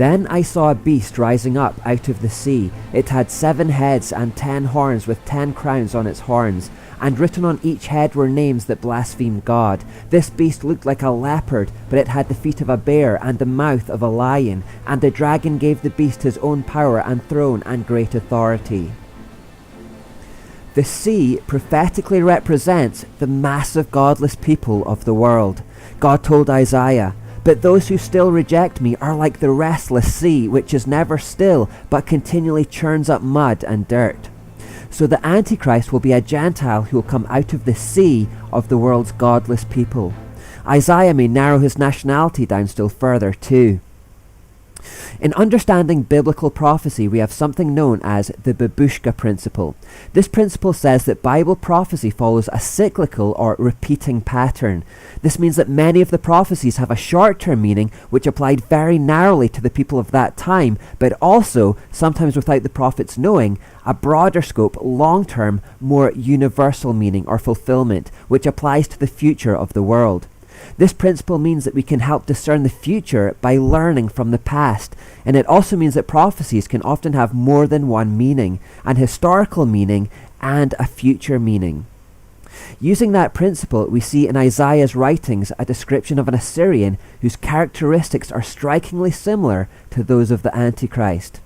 Then I saw a beast rising up out of the sea. It had 7 heads and 10 horns with 10 crowns on its horns, and written on each head were names that blasphemed God. This beast looked like a leopard, but it had the feet of a bear and the mouth of a lion, and the dragon gave the beast his own power and throne and great authority. The sea prophetically represents the massive godless people of the world. God told Isaiah, "But those who still reject me are like the restless sea, which is never still, but continually churns up mud and dirt." So the Antichrist will be a Gentile who will come out of the sea of the world's godless people. Isaiah may narrow his nationality down still further too. In understanding biblical prophecy, we have something known as the babushka principle. This principle says that Bible prophecy follows a cyclical or repeating pattern. This means that many of the prophecies have a short-term meaning which applied very narrowly to the people of that time, but also, sometimes without the prophets knowing, a broader scope, long-term, more universal meaning or fulfillment, which applies to the future of the world. This principle means that we can help discern the future by learning from the past, and it also means that prophecies can often have more than one meaning, an historical meaning and a future meaning. Using that principle, we see in Isaiah's writings a description of an Assyrian whose characteristics are strikingly similar to those of the Antichrist.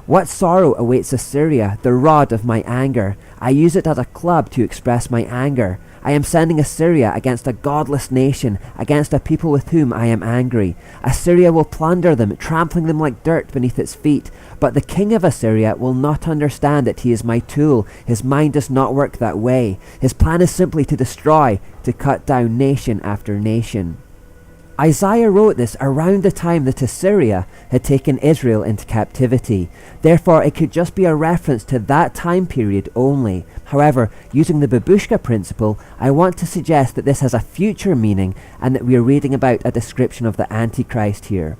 "What sorrow awaits Assyria, the rod of my anger? I use it as a club to express my anger. I am sending Assyria against a godless nation, against a people with whom I am angry. Assyria will plunder them, trampling them like dirt beneath its feet. But the king of Assyria will not understand that he is my tool. His mind does not work that way. His plan is simply to destroy, to cut down nation after nation." Isaiah wrote this around the time that Assyria had taken Israel into captivity. Therefore, it could just be a reference to that time period only. However, using the babushka principle, I want to suggest that this has a future meaning and that we are reading about a description of the Antichrist here.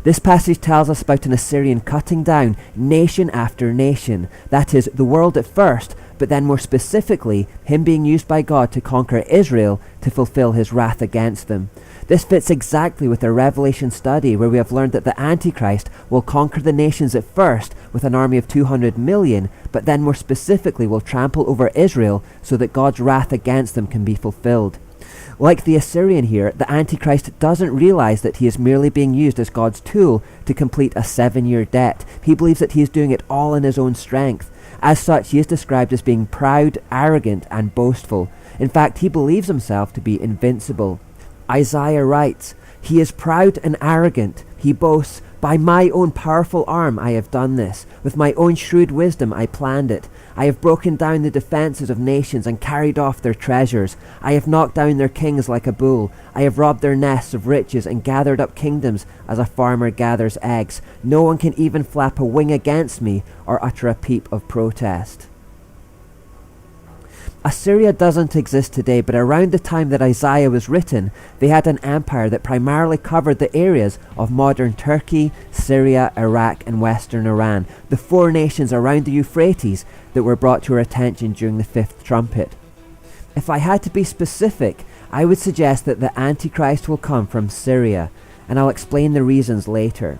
This passage tells us about an Assyrian cutting down nation after nation. That is, the world at first, but then more specifically, him being used by God to conquer Israel to fulfill his wrath against them. This fits exactly with our Revelation study where we have learned that the Antichrist will conquer the nations at first with an army of 200 million, but then more specifically will trample over Israel so that God's wrath against them can be fulfilled. Like the Assyrian here, the Antichrist doesn't realize that he is merely being used as God's tool to complete a 7-year debt. He believes that he is doing it all in his own strength. As such, he is described as being proud, arrogant, and boastful. In fact, he believes himself to be invincible. Isaiah writes, "He is proud and arrogant. He boasts, 'By my own powerful arm I have done this. With my own shrewd wisdom I planned it. I have broken down the defenses of nations and carried off their treasures. I have knocked down their kings like a bull. I have robbed their nests of riches and gathered up kingdoms as a farmer gathers eggs. No one can even flap a wing against me or utter a peep of protest.'" Assyria doesn't exist today, but around the time that Isaiah was written, they had an empire that primarily covered the areas of modern Turkey, Syria, Iraq, and western Iran, the 4 nations around the Euphrates that were brought to our attention during the 5th trumpet. If I had to be specific, I would suggest that the Antichrist will come from Syria, and I'll explain the reasons later.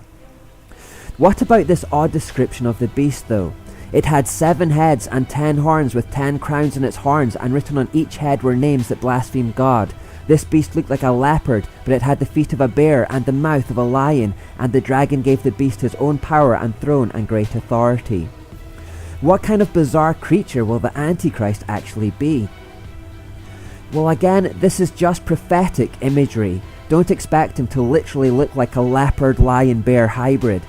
What about this odd description of the beast though? It had 7 heads and 10 horns with 10 crowns in its horns, and written on each head were names that blasphemed God. This beast looked like a leopard, but it had the feet of a bear and the mouth of a lion, and the dragon gave the beast his own power and throne and great authority. What kind of bizarre creature will the Antichrist actually be? Well, again, this is just prophetic imagery. Don't expect him to literally look like a leopard-lion-bear hybrid.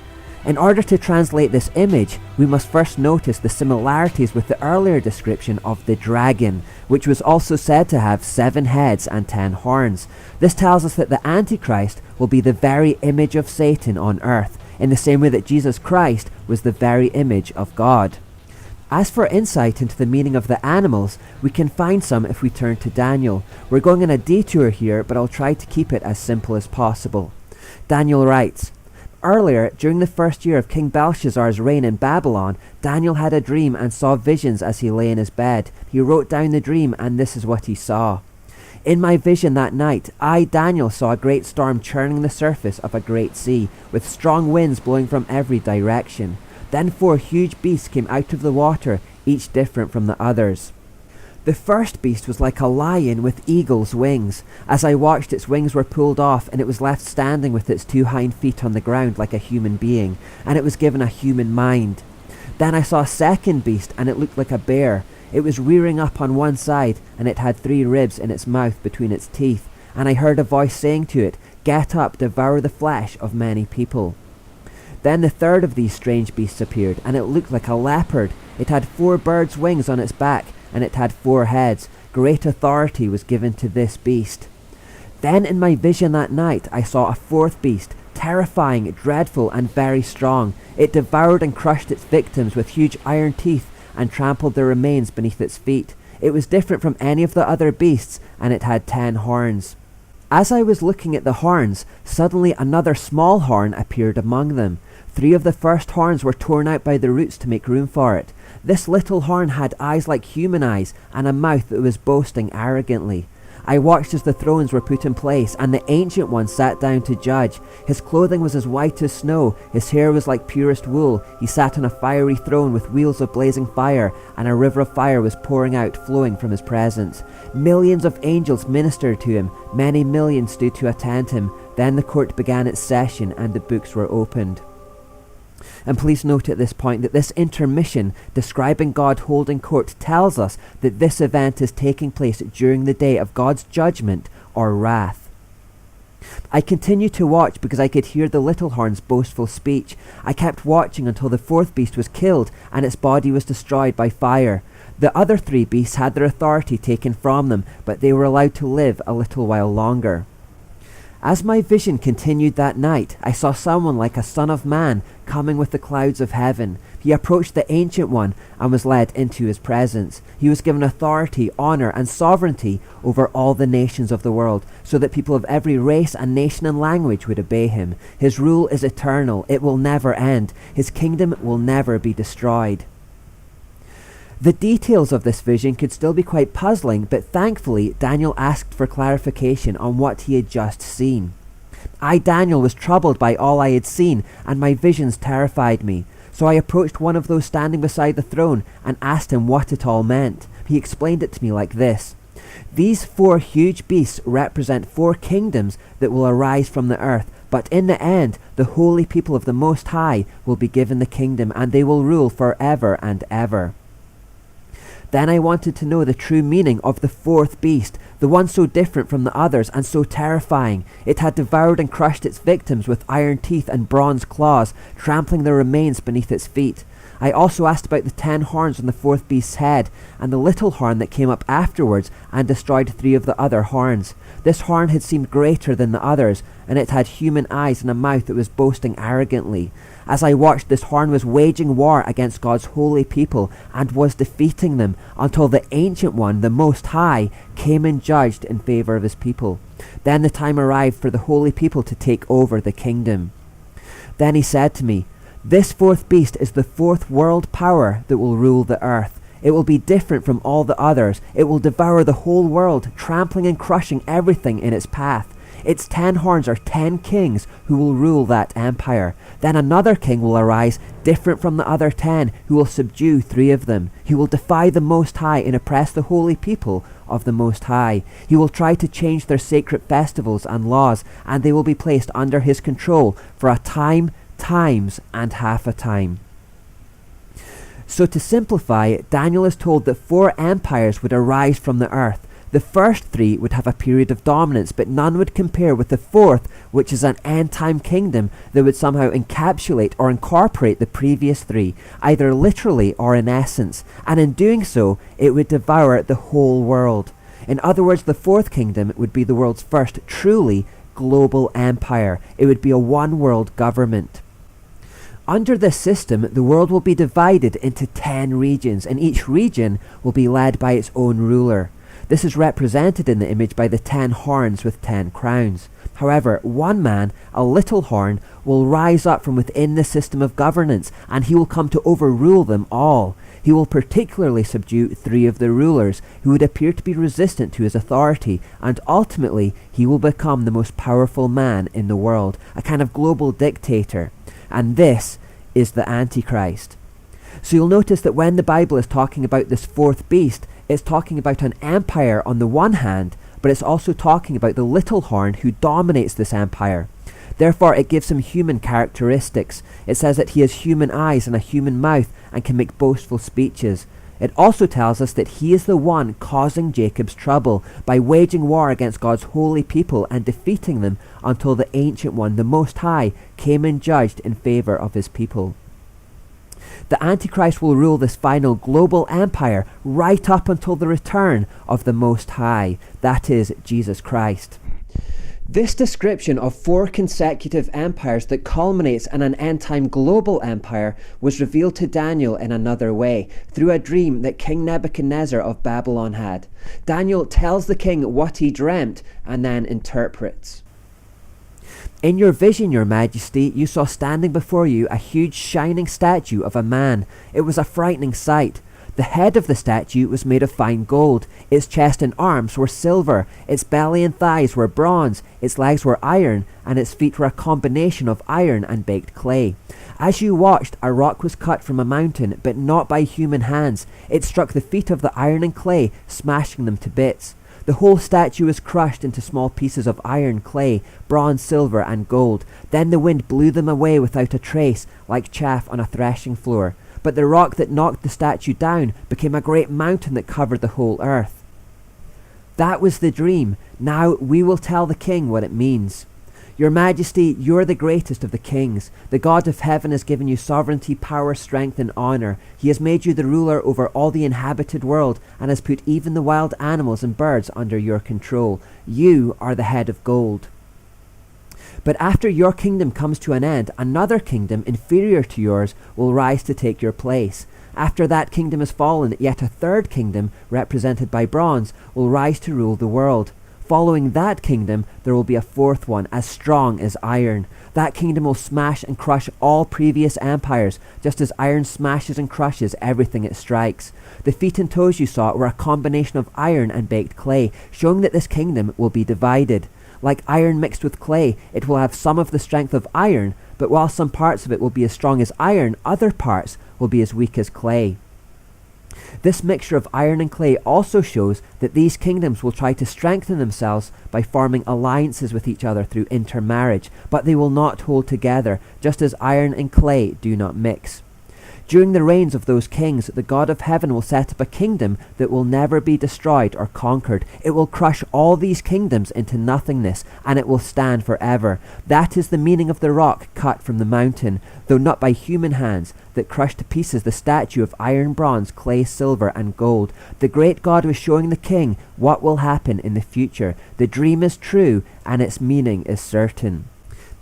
In order to translate this image, we must first notice the similarities with the earlier description of the dragon, which was also said to have 7 heads and 10 horns. This tells us that the Antichrist will be the very image of Satan on earth, in the same way that Jesus Christ was the very image of God. As for insight into the meaning of the animals, we can find some if we turn to Daniel. We're going on a detour here, but I'll try to keep it as simple as possible. Daniel writes, "Earlier, during the 1st year of King Belshazzar's reign in Babylon, Daniel had a dream and saw visions as he lay in his bed. He wrote down the dream, and this is what he saw. In my vision that night, I, Daniel, saw a great storm churning the surface of a great sea, with strong winds blowing from every direction. Then 4 huge beasts came out of the water, each different from the others. The first beast was like a lion with eagle's wings. As I watched, its wings were pulled off, and it was left standing with its 2 hind feet on the ground like a human being, and it was given a human mind. Then I saw a second beast, and it looked like a bear. It was rearing up on one side, and it had 3 ribs in its mouth between its teeth. And I heard a voice saying to it, "Get up, devour the flesh of many people." Then the third of these strange beasts appeared, and it looked like a leopard. It had 4 birds' wings on its back, and it had 4 heads. Great authority was given to this beast. Then in my vision that night I saw a 4th beast, terrifying, dreadful, and very strong. It devoured and crushed its victims with huge iron teeth, and trampled their remains beneath its feet. It was different from any of the other beasts, and it had 10 horns. As I was looking at the horns, suddenly another small horn appeared among them. 3 of the first horns were torn out by the roots to make room for it. This little horn had eyes like human eyes, and a mouth that was boasting arrogantly. I watched as the thrones were put in place, and the Ancient One sat down to judge. His clothing was as white as snow, his hair was like purest wool. He sat on a fiery throne with wheels of blazing fire, and a river of fire was pouring out, flowing from his presence. Millions of angels ministered to him, many millions stood to attend him. Then the court began its session, and the books were opened. And please note at this point that this intermission describing God holding court tells us that this event is taking place during the day of God's judgment or wrath. I continued to watch because I could hear the little horn's boastful speech. I kept watching until the 4th beast was killed and its body was destroyed by fire. The other 3 beasts had their authority taken from them, but they were allowed to live a little while longer. As my vision continued that night, I saw someone like a son of man coming with the clouds of heaven. He approached the Ancient One and was led into his presence. He was given authority, honor, and sovereignty over all the nations of the world, so that people of every race and nation and language would obey him. His rule is eternal. It will never end. His kingdom will never be destroyed. The details of this vision could still be quite puzzling, but thankfully Daniel asked for clarification on what he had just seen. I, Daniel, was troubled by all I had seen, and my visions terrified me. So I approached one of those standing beside the throne and asked him what it all meant. He explained it to me like this. These 4 huge beasts represent 4 kingdoms that will arise from the earth, but in the end, the holy people of the Most High will be given the kingdom, and they will rule forever and ever. Then I wanted to know the true meaning of the 4th beast, the one so different from the others and so terrifying. It had devoured and crushed its victims with iron teeth and bronze claws, trampling their remains beneath its feet. I also asked about the 10 horns on the 4th beast's head, and the little horn that came up afterwards and destroyed 3 of the other horns. This horn had seemed greater than the others, and it had human eyes and a mouth that was boasting arrogantly. As I watched, this horn was waging war against God's holy people and was defeating them until the Ancient One, the Most High, came and judged in favor of his people. Then the time arrived for the holy people to take over the kingdom. Then he said to me, "This 4th beast is the 4th world power that will rule the earth. It will be different from all the others. It will devour the whole world, trampling and crushing everything in its path. Its 10 horns are 10 kings who will rule that empire. Then another king will arise, different from the other 10, who will subdue 3 of them. He will defy the Most High and oppress the holy people of the Most High. He will try to change their sacred festivals and laws, and they will be placed under his control for a time, times, and half a time." So to simplify, Daniel is told that 4 empires would arise from the earth. The first 3 would have a period of dominance, but none would compare with the 4th, which is an end-time kingdom that would somehow encapsulate or incorporate the previous 3, either literally or in essence, and in doing so, it would devour the whole world. In other words, the 4th kingdom would be the world's first truly global empire. It would be a one-world government. Under this system, the world will be divided into 10 regions, and each region will be led by its own ruler. This is represented in the image by the 10 horns with 10 crowns. However, one man, a little horn, will rise up from within the system of governance, and he will come to overrule them all. He will particularly subdue 3 of the rulers, who would appear to be resistant to his authority, and ultimately he will become the most powerful man in the world, a kind of global dictator. And this is the Antichrist. So you'll notice that when the Bible is talking about this 4th beast, it's talking about an empire on the one hand, but it's also talking about the little horn who dominates this empire. Therefore, it gives him human characteristics. It says that he has human eyes and a human mouth and can make boastful speeches. It also tells us that he is the one causing Jacob's trouble by waging war against God's holy people and defeating them until the Ancient One, the Most High, came and judged in favor of his people. The Antichrist will rule this final global empire right up until the return of the Most High, that is, Jesus Christ. This description of 4 consecutive empires that culminates in an end-time global empire was revealed to Daniel in another way, through a dream that King Nebuchadnezzar of Babylon had. Daniel tells the king what he dreamt and then interprets. In your vision, your majesty, you saw standing before you a huge shining statue of a man. It was a frightening sight. The head of the statue was made of fine gold, its chest and arms were silver, its belly and thighs were bronze, its legs were iron, and its feet were a combination of iron and baked clay. As you watched, a rock was cut from a mountain, but not by human hands. It struck the feet of the iron and clay, smashing them to bits. The whole statue was crushed into small pieces of iron, clay, bronze, silver, and gold. Then the wind blew them away without a trace, like chaff on a threshing floor. But the rock that knocked the statue down became a great mountain that covered the whole earth. That was the dream. Now we will tell the king what it means. Your majesty, you are the greatest of the kings. The God of heaven has given you sovereignty, power, strength, and honor. He has made you the ruler over all the inhabited world, and has put even the wild animals and birds under your control. You are the head of gold. But after your kingdom comes to an end, another kingdom inferior to yours will rise to take your place. After that kingdom has fallen, yet a 3rd kingdom, represented by bronze, will rise to rule the world. Following that kingdom, there will be a 4th one, as strong as iron. That kingdom will smash and crush all previous empires, just as iron smashes and crushes everything it strikes. The feet and toes you saw were a combination of iron and baked clay, showing that this kingdom will be divided. Like iron mixed with clay, it will have some of the strength of iron, but while some parts of it will be as strong as iron, other parts will be as weak as clay. This mixture of iron and clay also shows that these kingdoms will try to strengthen themselves by forming alliances with each other through intermarriage, but they will not hold together, just as iron and clay do not mix. During the reigns of those kings, the God of heaven will set up a kingdom that will never be destroyed or conquered. It will crush all these kingdoms into nothingness, and it will stand forever. That is the meaning of the rock cut from the mountain, though not by human hands, that crushed to pieces the statue of iron, bronze, clay, silver, and gold. The great God was showing the king what will happen in the future. The dream is true, and its meaning is certain.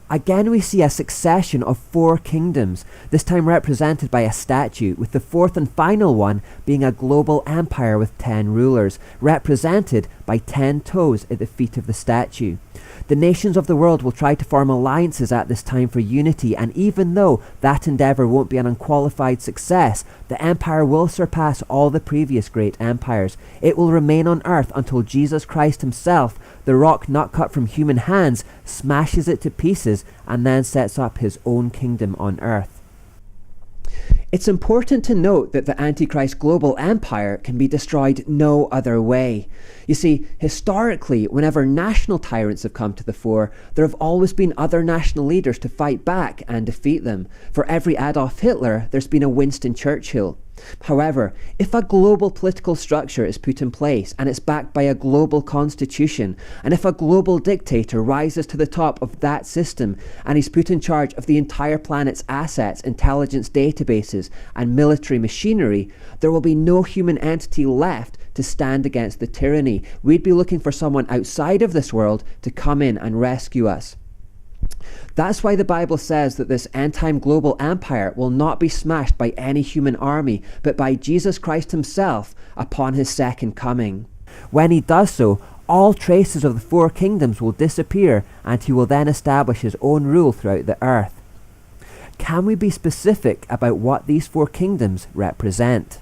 Again we see a succession of 4 kingdoms, this time represented by a statue, with the 4th and final one being a global empire with 10 rulers, represented by 10 toes at the feet of the statue. The nations of the world will try to form alliances at this time for unity, and even though that endeavour won't be an unqualified success, the empire will surpass all the previous great empires. It will remain on earth until Jesus Christ himself, the rock not cut from human hands, smashes it to pieces and then sets up his own kingdom on earth. It's important to note that the Antichrist global empire can be destroyed no other way. You see, historically, whenever national tyrants have come to the fore, there have always been other national leaders to fight back and defeat them. For every Adolf Hitler, there's been a Winston Churchill. However, if a global political structure is put in place and it's backed by a global constitution, and if a global dictator rises to the top of that system and he's put in charge of the entire planet's assets, intelligence databases, and military machinery, there will be no human entity left to stand against the tyranny. We'd be looking for someone outside of this world to come in and rescue us. That's why the Bible says that this end-time global empire will not be smashed by any human army, but by Jesus Christ himself upon his second coming. When he does so, all traces of the 4 kingdoms will disappear, and he will then establish his own rule throughout the earth. Can we be specific about what these 4 kingdoms represent?